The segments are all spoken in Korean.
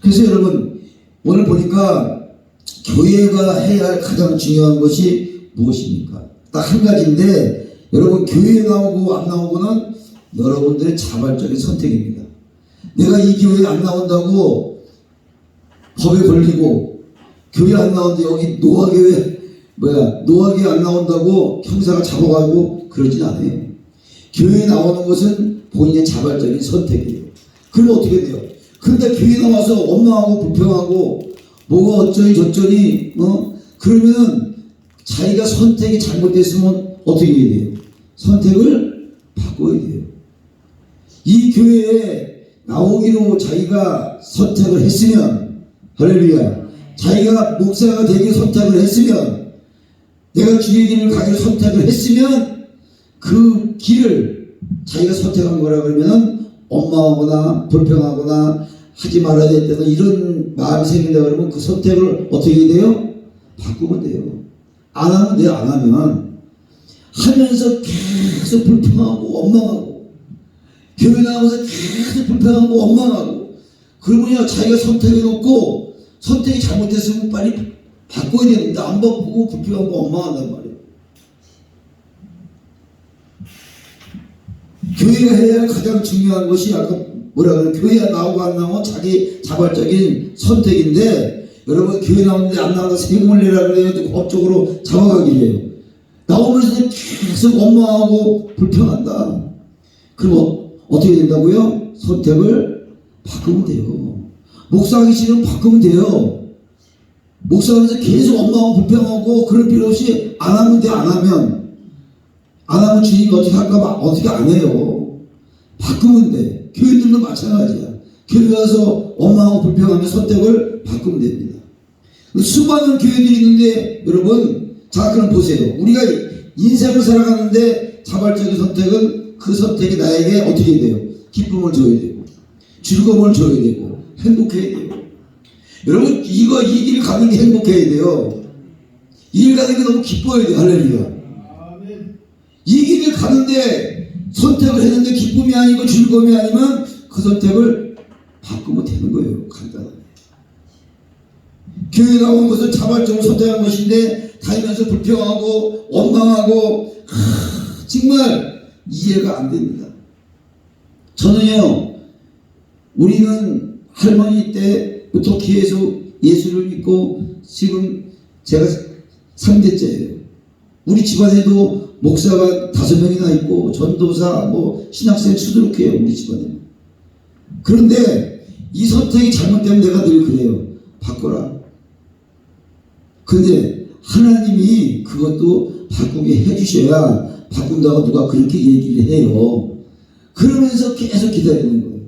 그래서 여러분 오늘 보니까 교회가 해야 할 가장 중요한 것이 무엇입니까? 딱 한 가지인데 여러분 교회에 나오고 안 나오고는 여러분들의 자발적인 선택입니다. 내가 이 교회에 안 나온다고 법에 걸리고 교회 안 나오는데 여기 노아교회 노아교회 안 나온다고 형사가 잡아가고 그러진 않아요. 교회에 나오는 것은 본인의 자발적인 선택이에요. 그러면 어떻게 돼요? 근데 교회 나와서 원망하고 불평하고 뭐가 어쩌니 저쩌니 그러면은 자기가 선택이 잘못됐으면 어떻게 해야 돼요? 선택을 바꿔야 돼요. 이 교회에 나오기로 자기가 선택을 했으면 할렐루야, 자기가 목사가 되기 선택을 했으면, 내가 주의 길을 가기로 선택을 했으면 그 길을 자기가 선택한 거라 그러면은 원망하거나 불평하거나 하지 말아야 된다는 이런 마음이 생긴다 그러면 그 선택을 어떻게 해야 돼요? 바꾸면 돼요. 안 하면 돼요. 안 하면 하면서 계속 불평하고 원망하고 교회 나와서 계속 불평하고 원망하고 그러면요 자기가 선택해놓고 선택이 잘못됐으면 빨리 바꿔야 되는데 안 바꾸고 불평하고 원망한단 말이에요. 교회가 해야 할 가장 중요한 것이 아까 뭐라 그래, 교회가 나오고 안 나오고 자기 자발적인 선택인데, 여러분 교회 나오는데 안 나와서 세금을 내라 그래요. 법적으로 잡아가기로 해요. 나오면서 계속 원망하고 불평한다. 그럼 어떻게 된다고요? 선택을 바꾸면 돼요. 목사하기 싫으면 바꾸면 돼요. 목사하면서 계속 원망하고 불평하고 그럴 필요 없이 안 하면 돼. 안 하면 주님이 어떻게 할까봐 어떻게 안 해요. 바꾸면 돼. 교회들도 마찬가지야. 교회 와서 원망하고 불평하면 선택을 바꾸면 됩니다. 수많은 교회들이 있는데 여러분 자 그럼 보세요. 우리가 인생을 살아가는데 자발적인 선택은 그 선택이 나에게 어떻게 돼요? 기쁨을 줘야 되고 즐거움을 줘야 되고 행복해야 되고. 여러분 이 길을 가는 게 행복해야 돼요. 이 길 가는 게 너무 기뻐야 돼요. 할렐루야. 이 길을 가는데 선택을 했는데 기쁨이 아니고 즐거움이 아니면 그 선택을 바꾸면 되는 거예요. 간단하게. 교회 나온 것을 자발적으로 선택한 것인데 다니면서 불평하고 원망하고 정말 이해가 안 됩니다. 저는요 우리는 할머니 때부터 계속 예수를 믿고 지금 제가 3대째예요. 우리 집안에도 목사가 5명이나 있고 전도사 신학생 수두룩해요. 우리 집안에는. 그런데 이 선택이 잘못되면 내가 늘 그래요. 바꿔라. 근데 하나님이 그것도 바꾸게 해주셔야 바꾼다고 누가 그렇게 얘기를 해요. 그러면서 계속 기다리는 거예요.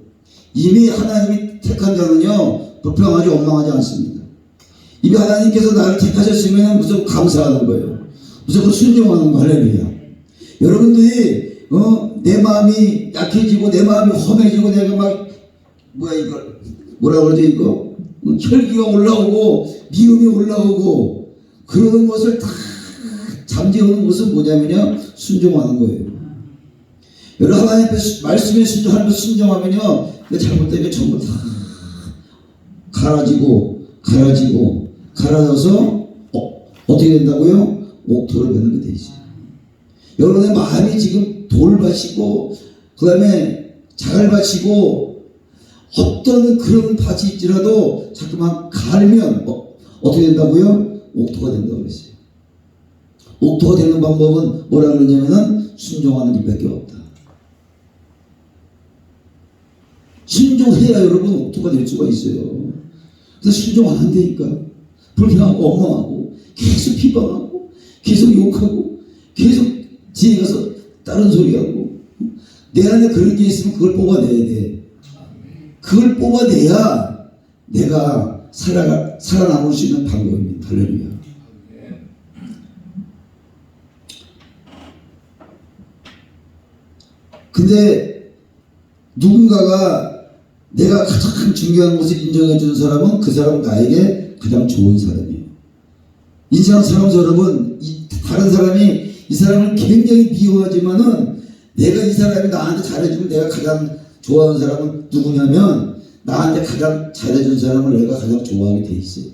이미 하나님이 택한 자는요 불평하지 원망하지 않습니다. 이미 하나님께서 나를 택하셨으면 무조건 감사하는 거예요. 무조건 순종하는 거. 할렐루야. 여러분들이 내 마음이 약해지고 내 마음이 험해지고 내가 막 뭐라 그러지 이거 혈기가 올라오고 미움이 올라오고 그러는 것을 다 잠재우는 것은 뭐냐면요 순종하는 거예요. 여러분 하나님 말씀에 순종하면요 내 잘못된 게 전부 다 갈아져서 어떻게 된다고요? 옥토를 베는 게 되지. 여러분의 마음이 지금 돌밭이고 그 다음에 자갈밭이고 어떤 그런 밭이 있지라도 자꾸만 갈면 어떻게 된다고요? 옥토가 된다고 그랬어요. 옥토가 되는 방법은 뭐라 그러냐면은 순종하는 일밖에 없다. 순종해야 여러분 옥토가 될 수가 있어요. 그래서 순종 안 한다니까. 불평하고 원망하고 계속 비방하고 계속 욕하고 계속 뒤에 가서 다른 소리하고 내 안에 그런 게 있으면 그걸 뽑아내야 돼. 그걸 뽑아내야 내가 살아남을 수 있는 방법입니다. 할렐루야. 근데 누군가가 내가 가장 중요한 것을 인정해 주는 사람은 그 사람은 나에게 가장 좋은 사람이에요. 인생을 살아가면서 여러분 다른 사람이 이 사람을 굉장히 미워하지만은 내가 이 사람이 나한테 잘해주고 내가 가장 좋아하는 사람은 누구냐면 나한테 가장 잘해준 사람을 내가 가장 좋아하게 돼 있어요.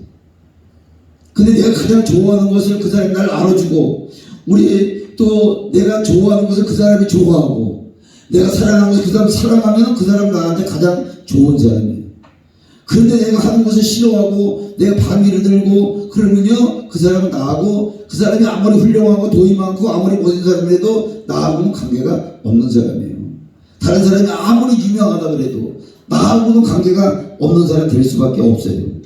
근데 내가 가장 좋아하는 것을 그 사람이 날 알아주고, 우리 또 내가 좋아하는 것을 그 사람이 좋아하고, 내가 사랑하는 것을 그 사람이 사랑하면 그 사람은 나한테 가장 좋은 사람이에요. 그런데 내가 하는 것을 싫어하고 내가 반기를 들고 그러면요, 그 사람은 나하고, 그 사람이 아무리 훌륭하고 돈이 많고 아무리 멋진 사람이라도 나하고는 관계가 없는 사람이에요. 다른 사람이 아무리 유명하다 그래도 나하고는 관계가 없는 사람이 될 수밖에 없어요.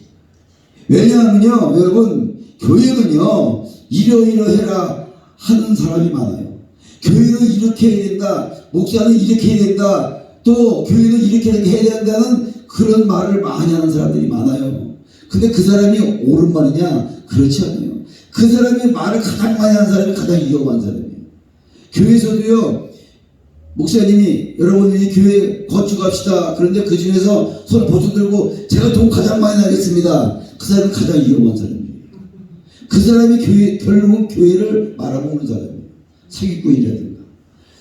왜냐하면요, 여러분, 교회는요 이러이러해라 하는 사람이 많아요. 교회는 이렇게 해야 된다, 목사는 이렇게 해야 된다, 또 교회는 이렇게 해야 된다는 그런 말을 많이 하는 사람들이 많아요. 근데 그 사람이 옳은 말이냐? 그렇지 않아요. 그 사람이 말을 가장 많이 하는 사람이 가장 위험한 사람이에요. 교회에서도요, 목사님이 여러분들이 교회 건축합시다, 그런데 그 중에서 손 보조 들고 제가 돈 가장 많이 나겠습니다, 그 사람이 가장 위험한 사람이에요. 그 사람이 결국은 교회를 말아먹는 사람이에요. 사기꾼이라든가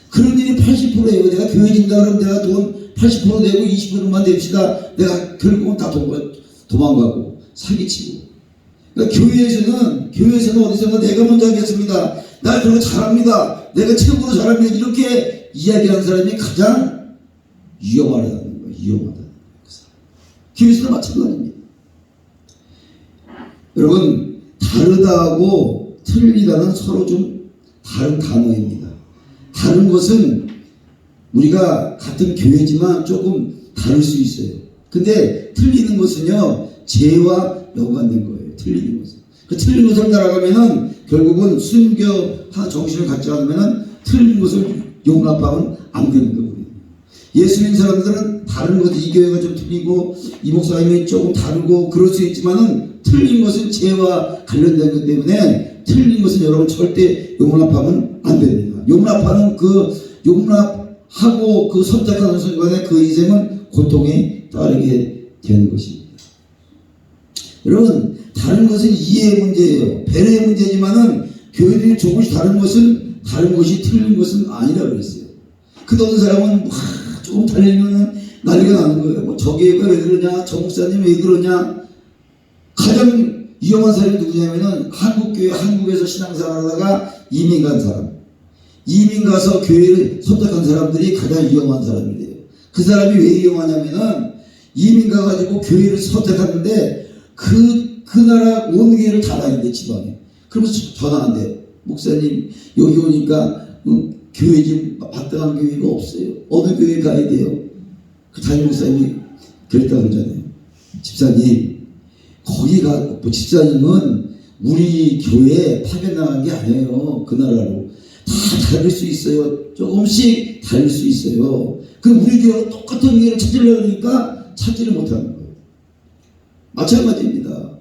그런 일이 80%예요. 내가 교회 진다 그러면 내가 돈 80% 내고 20%만 냅시다, 내가 결국은 다 도망가고 사기치고. 그러니까 교회에서는 어디선가 내가 먼저 하겠습니다, 나 그런 거 잘합니다, 내가 최고로 잘합니다, 이렇게 이야기하는 사람이 가장 위험하다는 거예요. 위험하다. 교회에서도 마찬가지입니다. 여러분, 다르다고 틀리다는 서로 좀 다른 단어입니다. 다른 것은 우리가 같은 교회지만 조금 다를 수 있어요. 근데 틀리는 것은요, 죄와 연관된 거예요. 틀리는 것은. 그 틀린 것을 따라가면은 결국은 순교한 정신을 갖지 않으면은 틀린 것을 용납하면 안 되는 거거든요. 예수 믿는 사람들은 다른 것, 이 교회가 좀 틀리고 이 목사님이 조금 다르고 그럴 수 있지만은 틀린 것은 죄와 관련된 것 때문에 틀린 것은 여러분 절대 용납하면 안 됩니다. 용납하고 그 선택하는 순간에 그 인생은 고통에 따르게 되는 것입니다. 여러분, 다른 것은 이해의 문제예요. 배려의 문제지만은 교회들이 조금씩 다른 것이 틀린 것은 아니라 그랬어요. 그 어떤 사람은 조금 달리면 난리가 나는 거예요. 뭐 저 교회가 왜 그러냐, 저 목사님 왜 그러냐. 가장 위험한 사람이 누구냐면은 한국에서 신앙생활 하다가 이민 간 사람. 이민 가서 교회를 선택한 사람들이 가장 위험한 사람이래요. 그 사람이 왜 위험하냐면은 이민 가가지고 교회를 선택하는데 그 나라 온 교회를 다 다닌대, 집안에. 그러면서 전화한대. 목사님, 여기 오니까 교회 좀 마땅한 교회가 없어요. 어느 교회 가야 돼요? 그 담임 목사님이 그랬다고 그러잖아요. 집사님, 거기가, 집사님은 우리 교회에 파견나간 게 아니에요. 그 나라로. 다 다를 수 있어요. 조금씩 다를 수 있어요. 그럼 우리 교회가 똑같은 교회를 찾으려고 하니까 찾지를 못하는 거예요. 마찬가지입니다.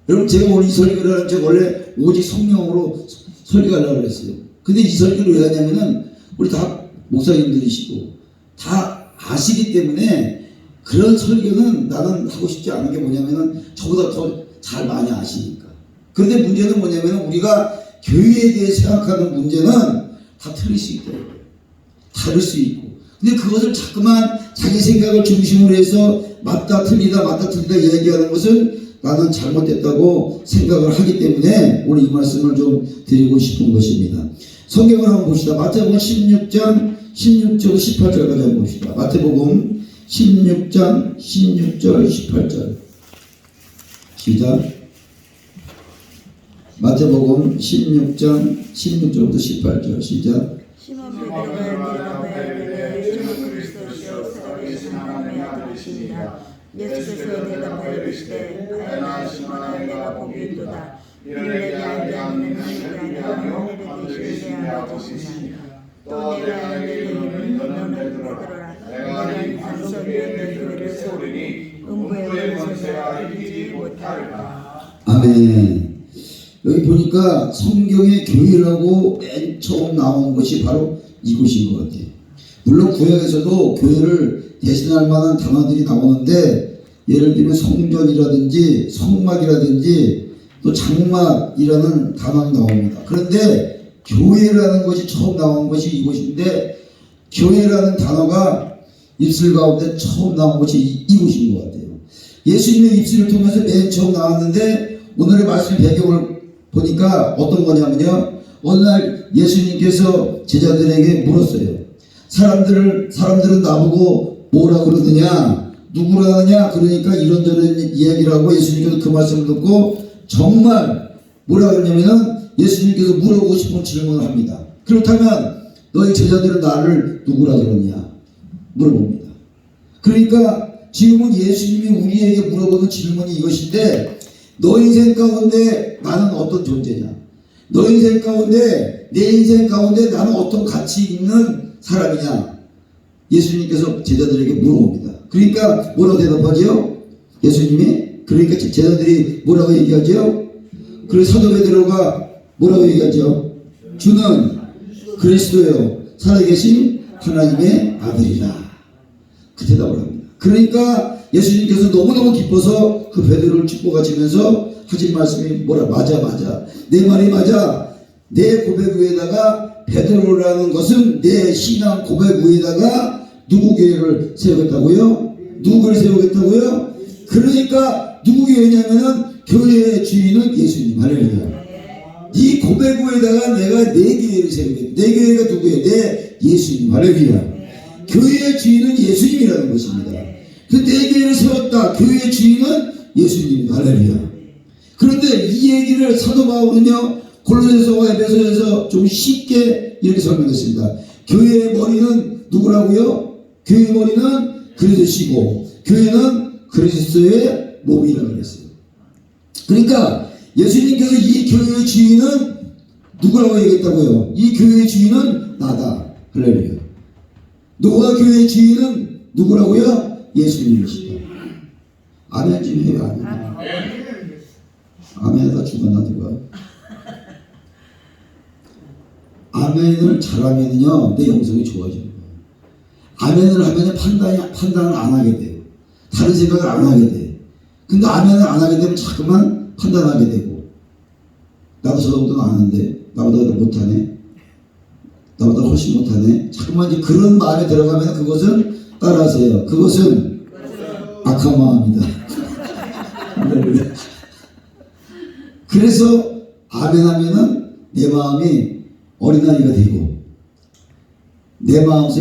여러분, 제가 오늘 이 설교를 하는, 제가 원래 오직 성령으로 설교하려고 했어요. 근데 이 설교를 왜 하냐면은 우리 다 목사님들이시고 다 아시기 때문에 그런 설교는 나는 하고 싶지 않은 게 뭐냐면은 저보다 더 잘 많이 아시니까. 그런데 문제는 뭐냐면은 우리가 교회에 대해 생각하는 문제는 다 틀릴 수 있다. 다를 수 있고. 근데 그것을 자꾸만 자기 생각을 중심으로 해서 맞다 틀리다 이야기하는 것은 나는 잘못됐다고 생각을 하기 때문에 오늘 이 말씀을 좀 드리고 싶은 것입니다. 성경을 한번 봅시다. 마태복음 16장 16절 18절까지 한번 봅시다. 마태복음 16장 16절 18절 시작. 마태복음 16장 16절부터 18절 시작. 시몬 베드로가 대답하여 예수는 그리스도시요 살아계신 하나님의 아들이시니라. 예수께서 대답하여 이르시되 바요나 시몬아, 내가 보기있도다. 이를 내게 알게 하는 하늘이 아니라 하늘에 계시는 내 아버지시니라. 또 내가 알게 되기를 너는 베드로라. 내가 이 반석 위에 내 교회를 세우리니 음부의 권세가 이기지 못하리라. 아멘. 여기 보니까 성경의 교회라고 맨 처음 나온 것이 바로 이곳인 것 같아요. 물론 구약에서도 교회를 대신할 만한 단어들이 나오는데, 예를 들면 성전이라든지 성막이라든지 또 장막이라는 단어가 나옵니다. 그런데 교회라는 것이 처음 나온 것이 이곳인데, 교회라는 단어가 입술 가운데 처음 나온 것이 이곳인 것 같아요. 예수님의 입술을 통해서 맨 처음 나왔는데 오늘의 말씀 배경을 보니까 어떤 거냐면요. 어느 날 예수님께서 제자들에게 물었어요. 사람들은 나보고 뭐라 그러느냐, 누구라 하느냐, 그러니까 이런저런 이야기를 하고 예수님께서 그 말씀을 듣고 정말 뭐라 그러냐면은 예수님께서 물어보고 싶은 질문을 합니다. 그렇다면 너희 제자들은 나를 누구라 그러냐 물어봅니다. 그러니까 지금은 예수님이 우리에게 물어보는 질문이 이것인데, 너 인생 가운데 나는 어떤 존재냐, 너 인생 가운데 내 인생 가운데 나는 어떤 가치 있는 사람이냐, 예수님께서 제자들에게 물어봅니다. 그러니까 뭐라고 대답하죠? 예수님이 그러니까 제자들이 뭐라고 얘기하죠? 그래서 사도 베드로가 뭐라고 얘기하죠? 주는 그리스도요 살아계신 하나님의 아들이라, 그 대답을 합니다. 그러니까 예수님께서 너무너무 기뻐서 그 베드로를 축복하시면서 하신 말씀이 뭐라, 맞아 내 말이 맞아. 내 고백 위에다가 베드로라는 것은 내 신앙 고백 위에다가 누구 교회를 세우겠다고요? 누구를 세우겠다고요? 그러니까 누구 교회냐면은 교회의 주인은 예수님. 할렐루야. 이 고백 위에다가 내가 내 교회를 세우겠다. 내 교회가 누구예요? 내 예수님. 할렐루야. 교회의 주인은 예수님이라는 것입니다. 그 내 교회를 세웠다. 교회의 주인은 예수님. 할렐루야. 그런데 이 얘기를 사도 바울은요 골로새서와 에베소에서 좀 쉽게 이렇게 설명했습니다. 교회의 머리는 누구라고요? 교회의 머리는 그리스도시고 교회는 그리스도의 몸이라고 그랬어요. 그러니까 예수님께서 이 교회의 주인은 누구라고 얘기했다고요? 이 교회의 주인은 나다. 할렐루야. 너와 교회의 주인은 누구라고요? 예수님이시다. 아멘 좀 해요. 아멘에다 죽었나 누가? 아멘을 잘하면요 내 영성이 좋아져요. 아멘을 하면 판단을 안 하게 돼요. 다른 생각을 안 하게 돼. 근데 아멘을 안 하게 되면 자꾸만 판단하게 되고, 나도 저 정도는 아는데 나보다 못하네, 나보다 훨씬 못하네, 자꾸만 이제 그런 마음에 들어가면 그것은 따라하세요. 그것은 악한 마음이다. 그래서 아멘 하면은 내 마음이 어린아이가 되고 내 마음속에